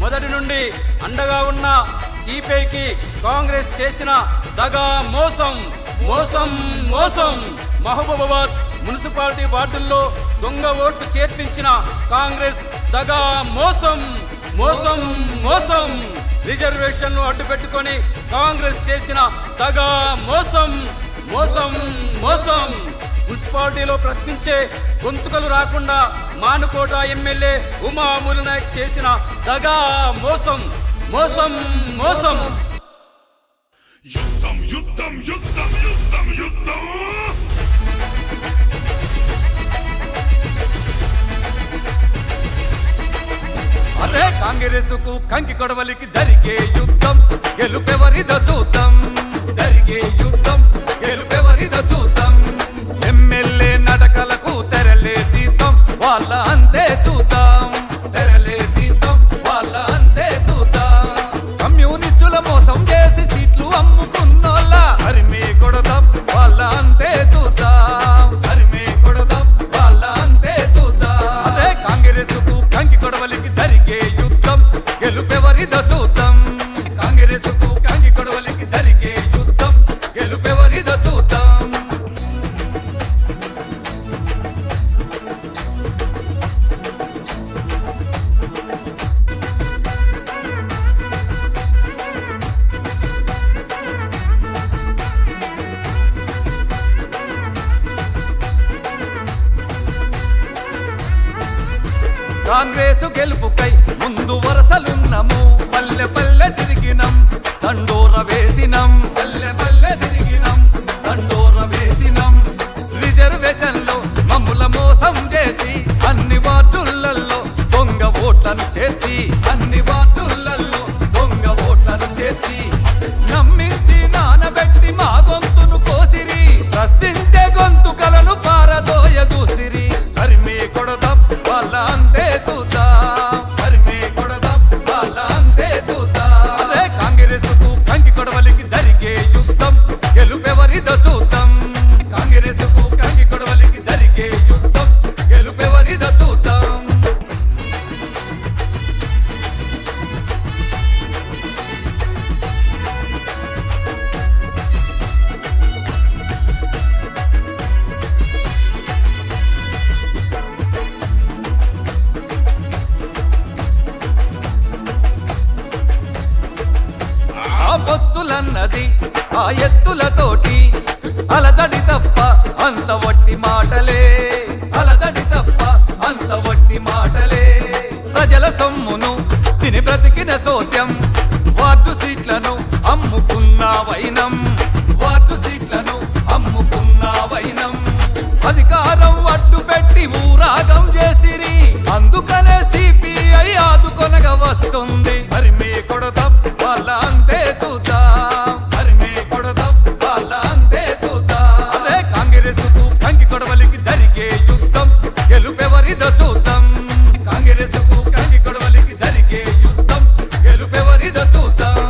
మొదటి నుండి అండగా ఉన్న సిపిఐకి కాంగ్రెస్ చేసిన దగా మోసం మోసం మోసం. మహబూబాబాద్ మున్సిపాలిటీ వార్డుల్లో దొంగ ఓట్లు చేర్పించిన కాంగ్రెస్ దగా మోసం మోసం మోసం. రిజర్వేషన్ను అడ్డుపెట్టుకొని కాంగ్రెస్ చేసిన దగా మోసం మోసం మోసం. మున్సిపాలిటీలో ప్రశ్నించే గొంతుకలు రాకుండా మానుకోట ఎమ్మెల్యే ఉమా మురళీనాయక్ చేసిన దగా మోసం మోసం మోసం. యుద్ధం యుద్ధం యుద్ధం యుద్ధం యుద్ధం. అరే కాంగ్రెసుకు కంకి కొడవలికి జరిగే యుద్ధం గెలుపెవరిదో చూద్దాం. జరిగే యుద్ధం గెలుపెవరిదో చూద్దాం. ఎమ్మెల్యే నడకలకు తెరలే తీద్దాం, వాళ్ళ అంతే చూద్దాం. తెరలే తీద్దాం, వాళ్ళ అంతే చూద్దాం. కమ్యూనిస్టుల మోసం చేసి సీట్లు అమ్ముకున్నోళ్ళ హరిమే కొడదాం, వాళ్ళ అంతే చూద్దాం. హరిమే కొడదాం, వాళ్ళ అంతే చూద్దాం. అదే కాంగ్రెసుకు కంకి కొడవలికి జరిగే యుద్ధం గెలుపెవరిదో చూద్దాం. కాంగ్రెసుకు కంకి కొడవలికి జరిగే యుద్ధం గెలుపెవరిదో చూద్దాం. కాంగ్రెసు గెలుపుకై ముందు వరసలున్నము, పల్లె పల్లె తిరిగినం, దండోర వేసినం. పల్లె పల్లె తిరిగినం, దండోర వేసినం. రిజర్వేషన్లో మమ్ముల మోసం చేసి అన్ని వార్డులలో దొంగ ఓట్లను చేర్చి, అన్ని వార్డులలో దొంగ ఓట్లను చేర్చి నమ్మించి నానబెట్టి మా గొంతును కోసిరి. ప్రశ్నించే గొంతుకలను పారదోయ దూసిరి. హరిమే కొడదాం, వాళ్ళ అంతే చూద్దాం. హరిమే కొడదాం, వాళ్ళ అంతే చూద్దాం. అదే కాంగ్రెసుకు కంకి కొడవలికి జరిగే యుద్ధం గెలుపెవరిదో చూద్దాం. కాంగ్రెసుకు కంకి కొడవలికి జరిగే యుద్ధం గెలుపెవరిదో చూద్దాం. ఆ పొత్తులన్నది ఆ ఎత్తులతోటి అలదడి తప్ప అంత వట్టి మాటలే. అలదడి తప్ప అంత వట్టి మాటలే. ప్రజల సొమ్మును తిని బ్రతికిన చోద్యం, వార్డు సీట్లను అమ్ముకున్న వైనం. వార్డు సీట్లను అమ్ముకున్న వైనం. అధికారం అడ్డు పెట్టి ఊరాగం చేసిరి, అందుకనే సిపిఐ ఆదుకొనగా వస్తుంది. హరిమే కొడదాం, వాళ్ళ అంతే చూద్దాం. హరిమే కొడదాం, వాళ్ళ అంతే చూద్దాం. అదే కాంగ్రెసుకు కంకి కొడవలికి జరిగే యుద్ధం గెలుపెవరిదో చూద్దాం. కాంగ్రెసుకు కంకి కొడవలికి జరిగే యుద్ధం గెలుపెవరిదో చూద్దాం.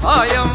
ఖాయం